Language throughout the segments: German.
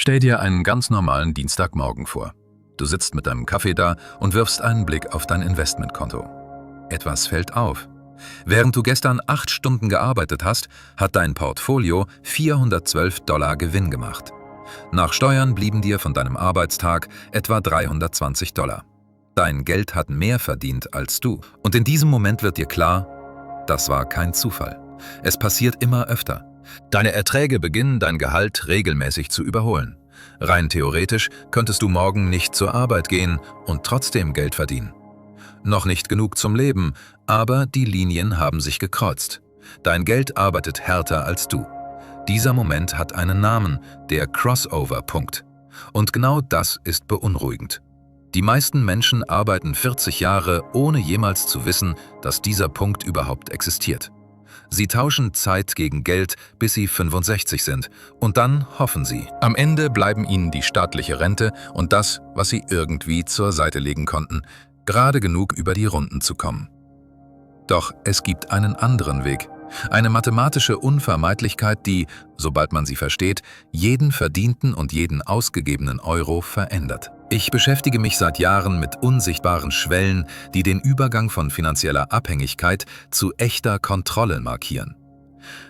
Stell dir einen ganz normalen Dienstagmorgen vor. Du sitzt mit deinem Kaffee da und wirfst einen Blick auf dein Investmentkonto. Etwas fällt auf. Während du gestern 8 Stunden gearbeitet hast, hat dein Portfolio $412 Gewinn gemacht. Nach Steuern blieben dir von deinem Arbeitstag etwa $320. Dein Geld hat mehr verdient als du. Und in diesem Moment wird dir klar, das war kein Zufall. Es passiert immer öfter. Deine Erträge beginnen, dein Gehalt regelmäßig zu überholen. Rein theoretisch könntest du morgen nicht zur Arbeit gehen und trotzdem Geld verdienen. Noch nicht genug zum Leben, aber die Linien haben sich gekreuzt. Dein Geld arbeitet härter als du. Dieser Moment hat einen Namen, der Crossover-Punkt. Und genau das ist beunruhigend. Die meisten Menschen arbeiten 40 Jahre, ohne jemals zu wissen, dass dieser Punkt überhaupt existiert. Sie tauschen Zeit gegen Geld, bis sie 65 sind, und dann hoffen sie. Am Ende bleiben ihnen die staatliche Rente und das, was sie irgendwie zur Seite legen konnten, gerade genug über die Runden zu kommen. Doch es gibt einen anderen Weg. Eine mathematische Unvermeidlichkeit, die, sobald man sie versteht, jeden verdienten und jeden ausgegebenen Euro verändert. Ich beschäftige mich seit Jahren mit unsichtbaren Schwellen, die den Übergang von finanzieller Abhängigkeit zu echter Kontrolle markieren.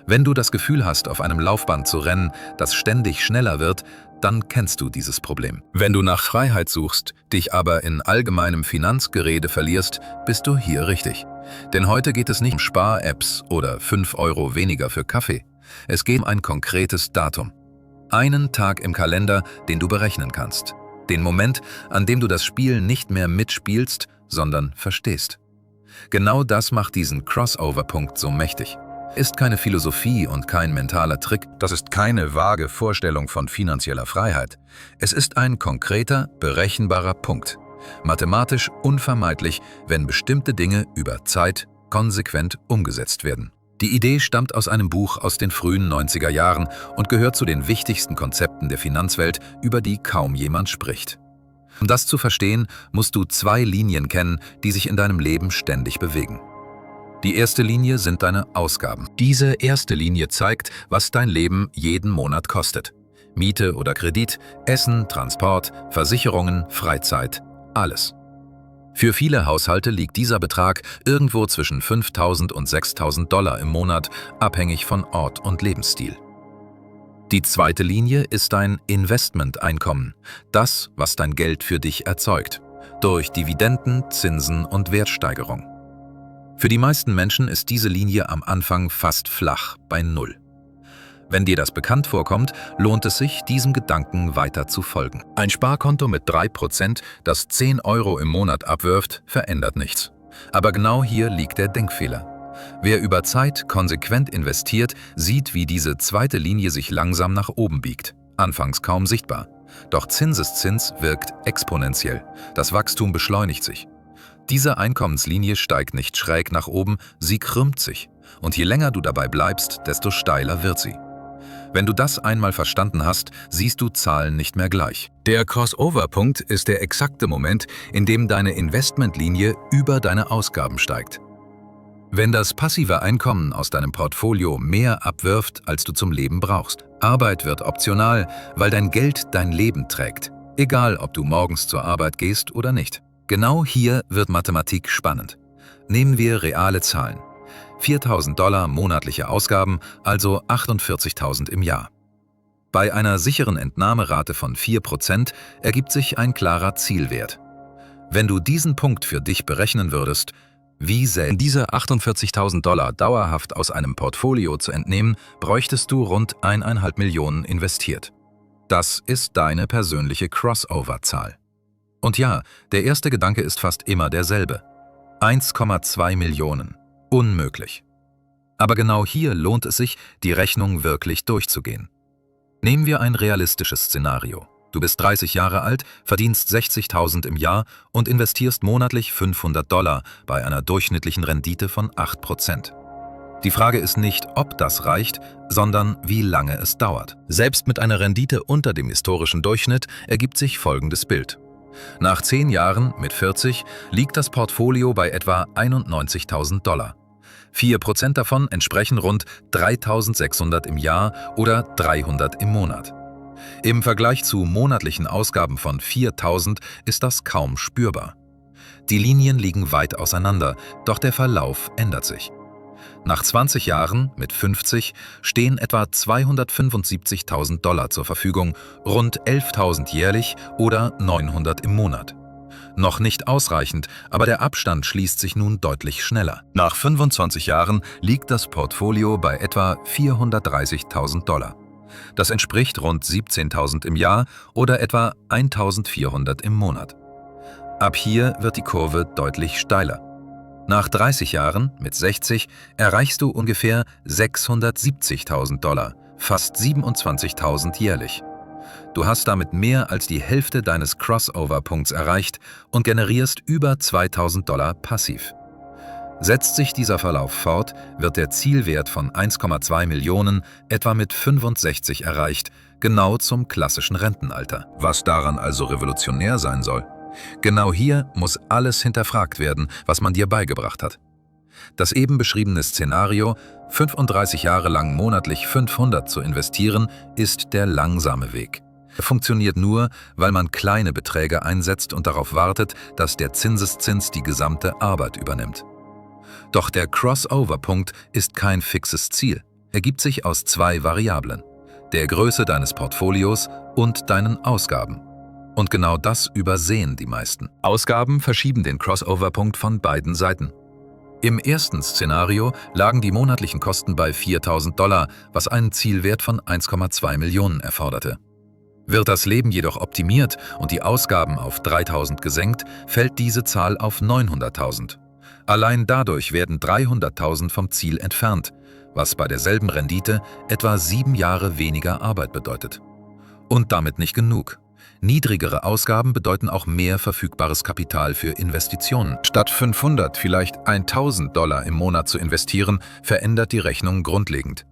Wenn du das Gefühl hast, auf einem Laufband zu rennen, das ständig schneller wird, dann kennst du dieses Problem. Wenn du nach Freiheit suchst, dich aber in allgemeinem Finanzgerede verlierst, bist du hier richtig. Denn heute geht es nicht um Spar-Apps oder 5 Euro weniger für Kaffee. Es geht um ein konkretes Datum. Einen Tag im Kalender, den du berechnen kannst. Den Moment, an dem du das Spiel nicht mehr mitspielst, sondern verstehst. Genau das macht diesen Crossover-Punkt so mächtig. Ist keine Philosophie und kein mentaler Trick, das ist keine vage Vorstellung von finanzieller Freiheit. Es ist ein konkreter, berechenbarer Punkt. Mathematisch unvermeidlich, wenn bestimmte Dinge über Zeit konsequent umgesetzt werden. Die Idee stammt aus einem Buch aus den frühen 90er Jahren und gehört zu den wichtigsten Konzepten der Finanzwelt, über die kaum jemand spricht. Um das zu verstehen, musst du 2 Linien kennen, die sich in deinem Leben ständig bewegen. Die erste Linie sind deine Ausgaben. Diese erste Linie zeigt, was dein Leben jeden Monat kostet. Miete oder Kredit, Essen, Transport, Versicherungen, Freizeit, alles. Für viele Haushalte liegt dieser Betrag irgendwo zwischen $5.000 und $6.000 im Monat, abhängig von Ort und Lebensstil. Die zweite Linie ist dein Investmenteinkommen, das, was dein Geld für dich erzeugt, durch Dividenden, Zinsen und Wertsteigerung. Für die meisten Menschen ist diese Linie am Anfang fast flach, bei 0. Wenn dir das bekannt vorkommt, lohnt es sich, diesem Gedanken weiter zu folgen. Ein Sparkonto mit 3%, das 10 Euro im Monat abwirft, verändert nichts. Aber genau hier liegt der Denkfehler. Wer über Zeit konsequent investiert, sieht, wie diese zweite Linie sich langsam nach oben biegt. Anfangs kaum sichtbar. Doch Zinseszins wirkt exponentiell. Das Wachstum beschleunigt sich. Diese Einkommenslinie steigt nicht schräg nach oben, sie krümmt sich. Und je länger du dabei bleibst, desto steiler wird sie. Wenn du das einmal verstanden hast, siehst du Zahlen nicht mehr gleich. Der Crossover-Punkt ist der exakte Moment, in dem deine Investmentlinie über deine Ausgaben steigt. Wenn das passive Einkommen aus deinem Portfolio mehr abwirft, als du zum Leben brauchst. Arbeit wird optional, weil dein Geld dein Leben trägt. Egal, ob du morgens zur Arbeit gehst oder nicht. Genau hier wird Mathematik spannend. Nehmen wir reale Zahlen. $4.000 monatliche Ausgaben, also 48.000 im Jahr. Bei einer sicheren Entnahmerate von 4% ergibt sich ein klarer Zielwert. Wenn du diesen Punkt für dich berechnen würdest, wie selten diese $48.000 dauerhaft aus einem Portfolio zu entnehmen, bräuchtest du rund 1,5 Millionen investiert. Das ist deine persönliche Crossover-Zahl. Und ja, der erste Gedanke ist fast immer derselbe. 1,2 Millionen. Unmöglich. Aber genau hier lohnt es sich, die Rechnung wirklich durchzugehen. Nehmen wir ein realistisches Szenario. Du bist 30 Jahre alt, verdienst 60.000 im Jahr und investierst monatlich $500 bei einer durchschnittlichen Rendite von 8%. Die Frage ist nicht, ob das reicht, sondern wie lange es dauert. Selbst mit einer Rendite unter dem historischen Durchschnitt ergibt sich folgendes Bild. Nach 10 Jahren, mit 40, liegt das Portfolio bei etwa $91.000. 4% davon entsprechen rund 3.600 im Jahr oder 300 im Monat. Im Vergleich zu monatlichen Ausgaben von 4.000 ist das kaum spürbar. Die Linien liegen weit auseinander, doch der Verlauf ändert sich. Nach 20 Jahren, mit 50, stehen etwa 275.000 Dollar zur Verfügung, rund 11.000 jährlich oder 900 im Monat. Noch nicht ausreichend, aber der Abstand schließt sich nun deutlich schneller. Nach 25 Jahren liegt das Portfolio bei etwa 430.000 Dollar. Das entspricht rund 17.000 im Jahr oder etwa 1.400 im Monat. Ab hier wird die Kurve deutlich steiler. Nach 30 Jahren, mit 60, erreichst du ungefähr 670.000 Dollar, fast 27.000 jährlich. Du hast damit mehr als die Hälfte deines Crossover-Punkts erreicht und generierst über 2.000 Dollar passiv. Setzt sich dieser Verlauf fort, wird der Zielwert von 1,2 Millionen etwa mit 65 erreicht, genau zum klassischen Rentenalter. Was daran also revolutionär sein soll? Genau hier muss alles hinterfragt werden, was man dir beigebracht hat. Das eben beschriebene Szenario, 35 Jahre lang monatlich 500 zu investieren, ist der langsame Weg. Er funktioniert nur, weil man kleine Beträge einsetzt und darauf wartet, dass der Zinseszins die gesamte Arbeit übernimmt. Doch der Crossover-Punkt ist kein fixes Ziel. Er gibt sich aus zwei Variablen: der Größe deines Portfolios und deinen Ausgaben. Und genau das übersehen die meisten. Ausgaben verschieben den Crossover-Punkt von beiden Seiten. Im ersten Szenario lagen die monatlichen Kosten bei 4.000 Dollar, was einen Zielwert von 1,2 Millionen erforderte. Wird das Leben jedoch optimiert und die Ausgaben auf 3.000 gesenkt, fällt diese Zahl auf 900.000. Allein dadurch werden 300.000 vom Ziel entfernt, was bei derselben Rendite etwa 7 Jahre weniger Arbeit bedeutet. Und damit nicht genug. Niedrigere Ausgaben bedeuten auch mehr verfügbares Kapital für Investitionen. Statt 500 vielleicht 1.000 Dollar im Monat zu investieren, verändert die Rechnung grundlegend.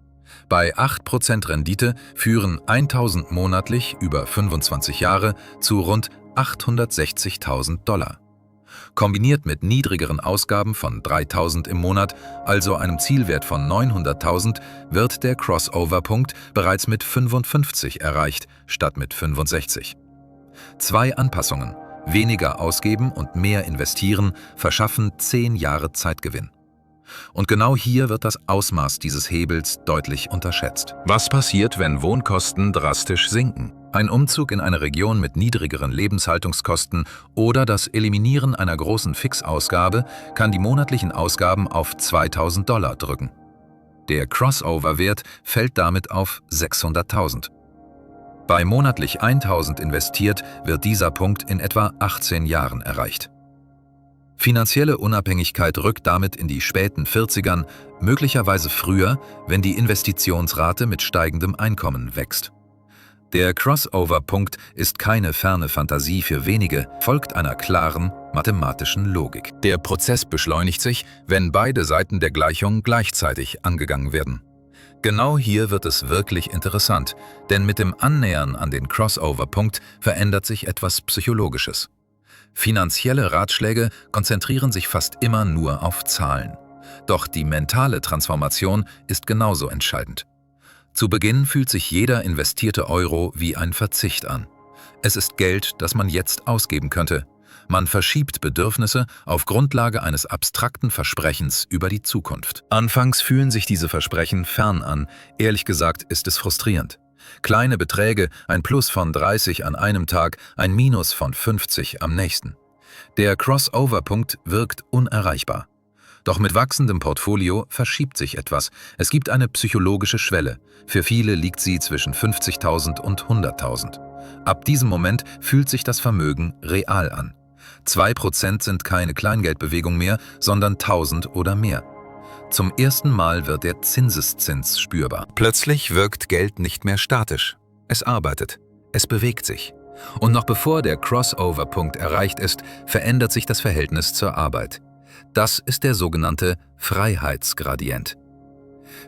Bei 8% Rendite führen 1.000 monatlich über 25 Jahre zu rund 860.000 Dollar. Kombiniert mit niedrigeren Ausgaben von 3.000 im Monat, also einem Zielwert von 900.000, wird der Crossover-Punkt bereits mit 55 erreicht, statt mit 65. 2 Anpassungen, weniger ausgeben und mehr investieren, verschaffen 10 Jahre Zeitgewinn. Und genau hier wird das Ausmaß dieses Hebels deutlich unterschätzt. Was passiert, wenn Wohnkosten drastisch sinken? Ein Umzug in eine Region mit niedrigeren Lebenshaltungskosten oder das Eliminieren einer großen Fixausgabe kann die monatlichen Ausgaben auf 2.000 Dollar drücken. Der Crossover-Wert fällt damit auf 600.000. Bei monatlich 1.000 investiert wird dieser Punkt in etwa 18 Jahren erreicht. Finanzielle Unabhängigkeit rückt damit in die späten 40ern, möglicherweise früher, wenn die Investitionsrate mit steigendem Einkommen wächst. Der Crossover-Punkt ist keine ferne Fantasie für wenige, folgt einer klaren mathematischen Logik. Der Prozess beschleunigt sich, wenn beide Seiten der Gleichung gleichzeitig angegangen werden. Genau hier wird es wirklich interessant, denn mit dem Annähern an den Crossover-Punkt verändert sich etwas Psychologisches. Finanzielle Ratschläge konzentrieren sich fast immer nur auf Zahlen. Doch die mentale Transformation ist genauso entscheidend. Zu Beginn fühlt sich jeder investierte Euro wie ein Verzicht an. Es ist Geld, das man jetzt ausgeben könnte. Man verschiebt Bedürfnisse auf Grundlage eines abstrakten Versprechens über die Zukunft. Anfangs fühlen sich diese Versprechen fern an. Ehrlich gesagt ist es frustrierend. Kleine Beträge, ein Plus von 30 an einem Tag, ein Minus von 50 am nächsten. Der Crossover-Punkt wirkt unerreichbar. Doch mit wachsendem Portfolio verschiebt sich etwas. Es gibt eine psychologische Schwelle. Für viele liegt sie zwischen 50.000 und 100.000. Ab diesem Moment fühlt sich das Vermögen real an. 2% sind keine Kleingeldbewegung mehr, sondern 1.000 oder mehr. Zum ersten Mal wird der Zinseszins spürbar. Plötzlich wirkt Geld nicht mehr statisch. Es arbeitet. Es bewegt sich. Und noch bevor der Crossover-Punkt erreicht ist, verändert sich das Verhältnis zur Arbeit. Das ist der sogenannte Freiheitsgradient.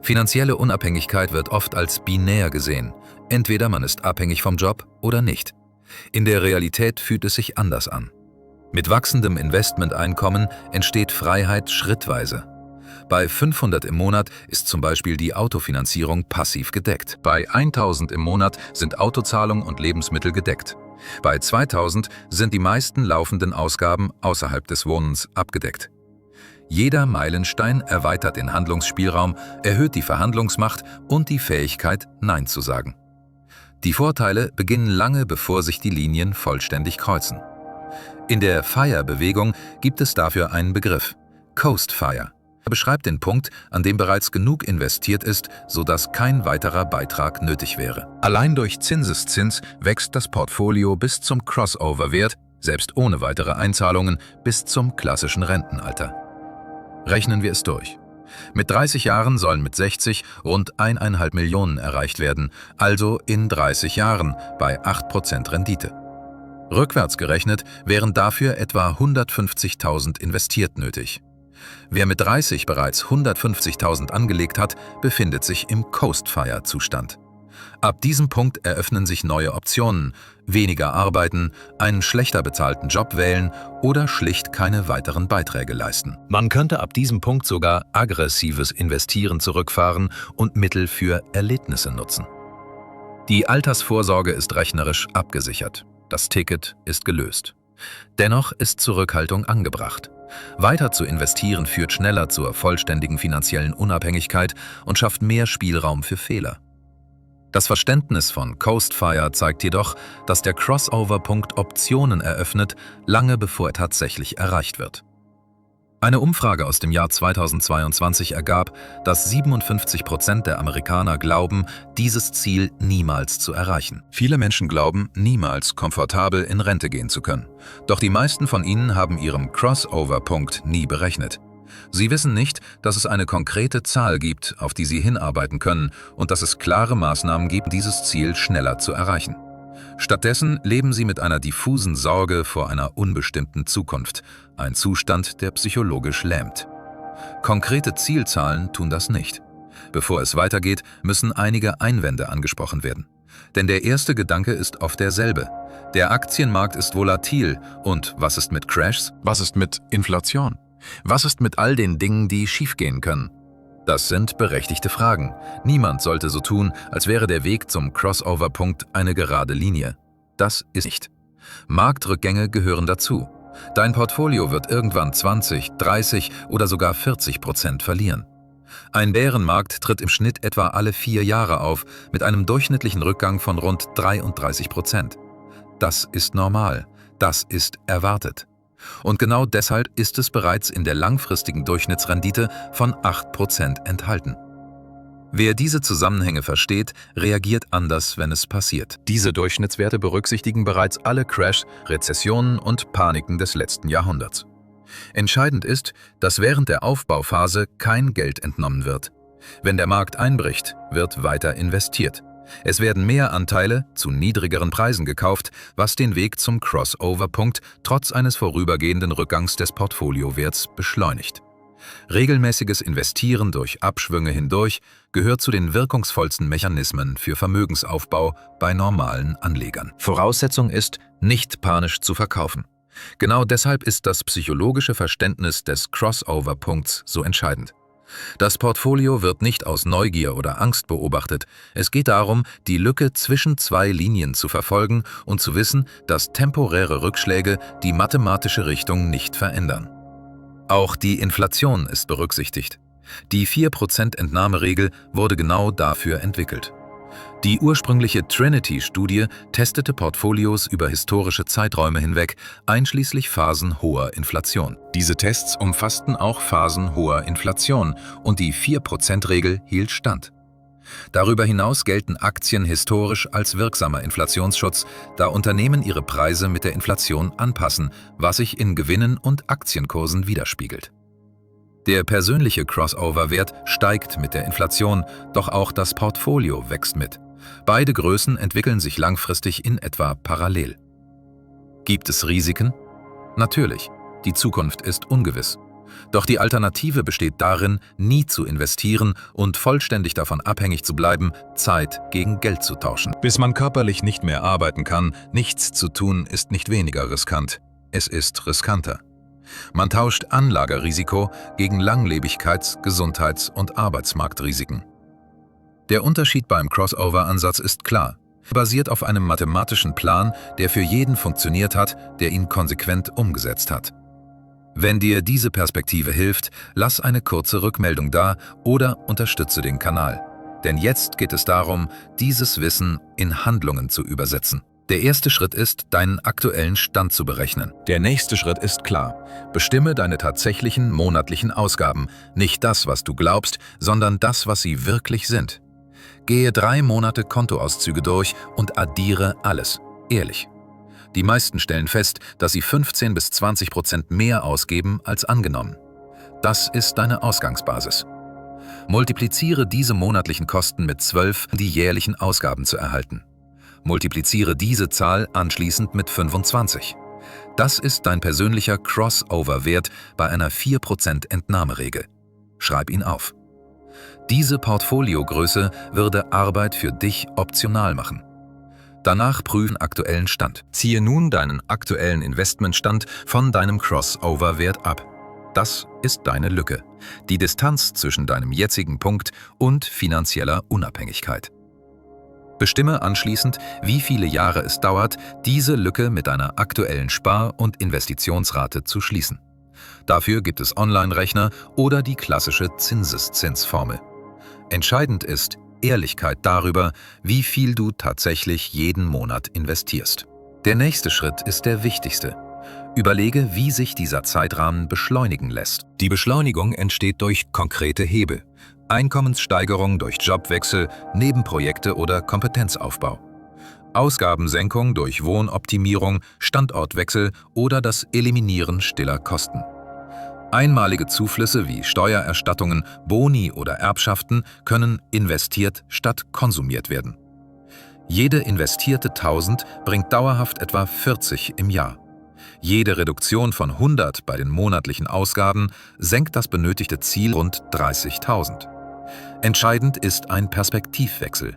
Finanzielle Unabhängigkeit wird oft als binär gesehen. Entweder man ist abhängig vom Job oder nicht. In der Realität fühlt es sich anders an. Mit wachsendem Investmenteinkommen entsteht Freiheit schrittweise. Bei 500 im Monat ist zum Beispiel die Autofinanzierung passiv gedeckt. Bei 1000 im Monat sind Autozahlung und Lebensmittel gedeckt. Bei 2000 sind die meisten laufenden Ausgaben außerhalb des Wohnens abgedeckt. Jeder Meilenstein erweitert den Handlungsspielraum, erhöht die Verhandlungsmacht und die Fähigkeit, Nein zu sagen. Die Vorteile beginnen lange, bevor sich die Linien vollständig kreuzen. In der FIRE-Bewegung gibt es dafür einen Begriff: Coast FIRE. Er beschreibt den Punkt, an dem bereits genug investiert ist, sodass kein weiterer Beitrag nötig wäre. Allein durch Zinseszins wächst das Portfolio bis zum Crossover-Wert, selbst ohne weitere Einzahlungen, bis zum klassischen Rentenalter. Rechnen wir es durch. Mit 30 Jahren sollen mit 60 rund 1,5 Millionen erreicht werden, also in 30 Jahren bei 8% Rendite. Rückwärts gerechnet wären dafür etwa 150.000 investiert nötig. Wer mit 30 bereits 150.000 angelegt hat, befindet sich im Coast-Fire-Zustand. Ab diesem Punkt eröffnen sich neue Optionen: weniger arbeiten, einen schlechter bezahlten Job wählen oder schlicht keine weiteren Beiträge leisten. Man könnte ab diesem Punkt sogar aggressives Investieren zurückfahren und Mittel für Erlebnisse nutzen. Die Altersvorsorge ist rechnerisch abgesichert. Das Ticket ist gelöst. Dennoch ist Zurückhaltung angebracht. Weiter zu investieren führt schneller zur vollständigen finanziellen Unabhängigkeit und schafft mehr Spielraum für Fehler. Das Verständnis von Coast FIRE zeigt jedoch, dass der Crossover-Punkt Optionen eröffnet, lange bevor er tatsächlich erreicht wird. Eine Umfrage aus dem Jahr 2022 ergab, dass 57% der Amerikaner glauben, dieses Ziel niemals zu erreichen. Viele Menschen glauben, niemals komfortabel in Rente gehen zu können. Doch die meisten von ihnen haben ihren Crossover-Punkt nie berechnet. Sie wissen nicht, dass es eine konkrete Zahl gibt, auf die sie hinarbeiten können, und dass es klare Maßnahmen gibt, dieses Ziel schneller zu erreichen. Stattdessen leben sie mit einer diffusen Sorge vor einer unbestimmten Zukunft, ein Zustand, der psychologisch lähmt. Konkrete Zielzahlen tun das nicht. Bevor es weitergeht, müssen einige Einwände angesprochen werden. Denn der erste Gedanke ist oft derselbe: Der Aktienmarkt ist volatil, und was ist mit Crashs? Was ist mit Inflation? Was ist mit all den Dingen, die schiefgehen können? Das sind berechtigte Fragen. Niemand sollte so tun, als wäre der Weg zum Crossover-Punkt eine gerade Linie. Das ist nicht. Marktrückgänge gehören dazu. Dein Portfolio wird irgendwann 20, 30 oder sogar 40% verlieren. Ein Bärenmarkt tritt im Schnitt etwa alle 4 Jahre auf, mit einem durchschnittlichen Rückgang von rund 33%. Das ist normal. Das ist erwartet. Und genau deshalb ist es bereits in der langfristigen Durchschnittsrendite von 8% enthalten. Wer diese Zusammenhänge versteht, reagiert anders, wenn es passiert. Diese Durchschnittswerte berücksichtigen bereits alle Crashs, Rezessionen und Paniken des letzten Jahrhunderts. Entscheidend ist, dass während der Aufbauphase kein Geld entnommen wird. Wenn der Markt einbricht, wird weiter investiert. Es werden mehr Anteile zu niedrigeren Preisen gekauft, was den Weg zum Crossover-Punkt trotz eines vorübergehenden Rückgangs des Portfoliowerts beschleunigt. Regelmäßiges Investieren durch Abschwünge hindurch gehört zu den wirkungsvollsten Mechanismen für Vermögensaufbau bei normalen Anlegern. Voraussetzung ist, nicht panisch zu verkaufen. Genau deshalb ist das psychologische Verständnis des Crossover-Punkts so entscheidend. Das Portfolio wird nicht aus Neugier oder Angst beobachtet. Es geht darum, die Lücke zwischen 2 Linien zu verfolgen und zu wissen, dass temporäre Rückschläge die mathematische Richtung nicht verändern. Auch die Inflation ist berücksichtigt. Die 4% Entnahmeregel wurde genau dafür entwickelt. Die ursprüngliche Trinity-Studie testete Portfolios über historische Zeiträume hinweg, einschließlich Phasen hoher Inflation. Diese Tests umfassten auch Phasen hoher Inflation und die 4%-Regel hielt stand. Darüber hinaus gelten Aktien historisch als wirksamer Inflationsschutz, da Unternehmen ihre Preise mit der Inflation anpassen, was sich in Gewinnen und Aktienkursen widerspiegelt. Der persönliche Crossover-Wert steigt mit der Inflation, doch auch das Portfolio wächst mit. Beide Größen entwickeln sich langfristig in etwa parallel. Gibt es Risiken? Natürlich, die Zukunft ist ungewiss. Doch die Alternative besteht darin, nie zu investieren und vollständig davon abhängig zu bleiben, Zeit gegen Geld zu tauschen. Bis man körperlich nicht mehr arbeiten kann, nichts zu tun ist nicht weniger riskant. Es ist riskanter. Man tauscht Anlagerisiko gegen Langlebigkeits-, Gesundheits- und Arbeitsmarktrisiken. Der Unterschied beim Crossover-Ansatz ist klar. Er basiert auf einem mathematischen Plan, der für jeden funktioniert hat, der ihn konsequent umgesetzt hat. Wenn dir diese Perspektive hilft, lass eine kurze Rückmeldung da oder unterstütze den Kanal. Denn jetzt geht es darum, dieses Wissen in Handlungen zu übersetzen. Der erste Schritt ist, deinen aktuellen Stand zu berechnen. Der nächste Schritt ist klar. Bestimme deine tatsächlichen monatlichen Ausgaben. Nicht das, was du glaubst, sondern das, was sie wirklich sind. Gehe 3 Monate Kontoauszüge durch und addiere alles. Ehrlich. Die meisten stellen fest, dass sie 15 bis 20% mehr ausgeben als angenommen. Das ist deine Ausgangsbasis. Multipliziere diese monatlichen Kosten mit 12, um die jährlichen Ausgaben zu erhalten. Multipliziere diese Zahl anschließend mit 25. Das ist dein persönlicher Crossover-Wert bei einer 4% Entnahmeregel. Schreib ihn auf. Diese Portfoliogröße würde Arbeit für dich optional machen. Danach prüfen aktuellen Stand. Ziehe nun deinen aktuellen Investmentstand von deinem Crossover-Wert ab. Das ist deine Lücke, die Distanz zwischen deinem jetzigen Punkt und finanzieller Unabhängigkeit. Bestimme anschließend, wie viele Jahre es dauert, diese Lücke mit deiner aktuellen Spar- und Investitionsrate zu schließen. Dafür gibt es Online-Rechner oder die klassische Zinseszinsformel. Entscheidend ist Ehrlichkeit darüber, wie viel du tatsächlich jeden Monat investierst. Der nächste Schritt ist der wichtigste. Überlege, wie sich dieser Zeitrahmen beschleunigen lässt. Die Beschleunigung entsteht durch konkrete Hebel. Einkommenssteigerung durch Jobwechsel, Nebenprojekte oder Kompetenzaufbau. Ausgabensenkung durch Wohnoptimierung, Standortwechsel oder das Eliminieren stiller Kosten. Einmalige Zuflüsse wie Steuererstattungen, Boni oder Erbschaften können investiert statt konsumiert werden. Jede investierte 1000 bringt dauerhaft etwa 40 im Jahr. Jede Reduktion von 100 bei den monatlichen Ausgaben senkt das benötigte Ziel rund 30.000. Entscheidend ist ein Perspektivwechsel.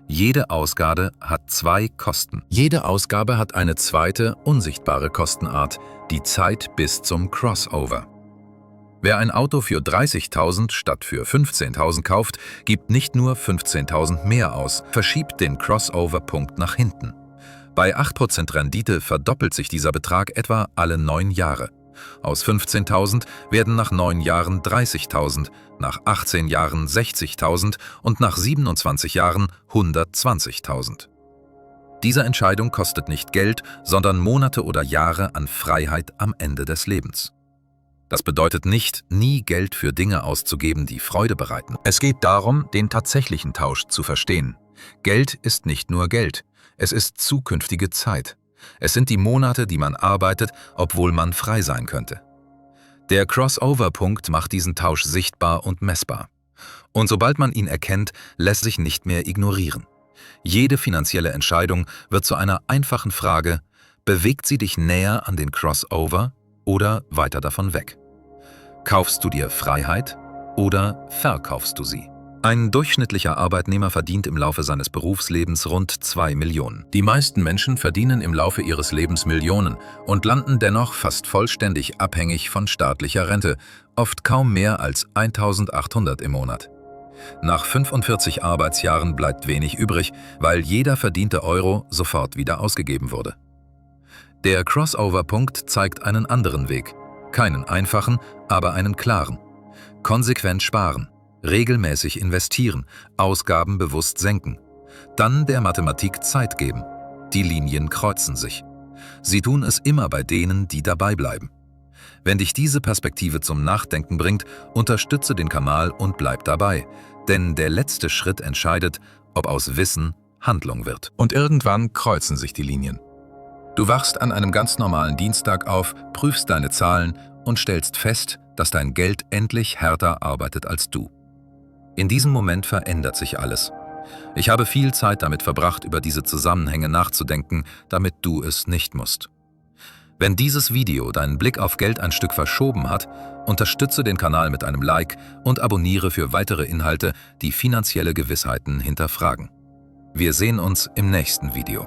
Jede Ausgabe hat 2 Kosten. Jede Ausgabe hat eine zweite, unsichtbare Kostenart, die Zeit bis zum Crossover. Wer ein Auto für 30.000 statt für 15.000 kauft, gibt nicht nur 15.000 mehr aus, verschiebt den Crossover-Punkt nach hinten. Bei 8% Rendite verdoppelt sich dieser Betrag etwa alle 9 Jahre. Aus 15.000 werden nach 9 Jahren 30.000, nach 18 Jahren 60.000 und nach 27 Jahren 120.000. Diese Entscheidung kostet nicht Geld, sondern Monate oder Jahre an Freiheit am Ende des Lebens. Das bedeutet nicht, nie Geld für Dinge auszugeben, die Freude bereiten. Es geht darum, den tatsächlichen Tausch zu verstehen. Geld ist nicht nur Geld, es ist zukünftige Zeit. Es sind die Monate, die man arbeitet, obwohl man frei sein könnte. Der Crossover-Punkt macht diesen Tausch sichtbar und messbar. Und sobald man ihn erkennt, lässt sich nicht mehr ignorieren. Jede finanzielle Entscheidung wird zu einer einfachen Frage: Bewegt sie dich näher an den Crossover oder weiter davon weg? Kaufst du dir Freiheit oder verkaufst du sie? Ein durchschnittlicher Arbeitnehmer verdient im Laufe seines Berufslebens rund 2 Millionen. Die meisten Menschen verdienen im Laufe ihres Lebens Millionen und landen dennoch fast vollständig abhängig von staatlicher Rente, oft kaum mehr als 1.800 im Monat. Nach 45 Arbeitsjahren bleibt wenig übrig, weil jeder verdiente Euro sofort wieder ausgegeben wurde. Der Crossover-Punkt zeigt einen anderen Weg. Keinen einfachen, aber einen klaren. Konsequent sparen. Regelmäßig investieren, Ausgaben bewusst senken. Dann der Mathematik Zeit geben. Die Linien kreuzen sich. Sie tun es immer bei denen, die dabei bleiben. Wenn dich diese Perspektive zum Nachdenken bringt, unterstütze den Kanal und bleib dabei. Denn der letzte Schritt entscheidet, ob aus Wissen Handlung wird. Und irgendwann kreuzen sich die Linien. Du wachst an einem ganz normalen Dienstag auf, prüfst deine Zahlen und stellst fest, dass dein Geld endlich härter arbeitet als du. In diesem Moment verändert sich alles. Ich habe viel Zeit damit verbracht, über diese Zusammenhänge nachzudenken, damit du es nicht musst. Wenn dieses Video deinen Blick auf Geld ein Stück verschoben hat, unterstütze den Kanal mit einem Like und abonniere für weitere Inhalte, die finanzielle Gewissheiten hinterfragen. Wir sehen uns im nächsten Video.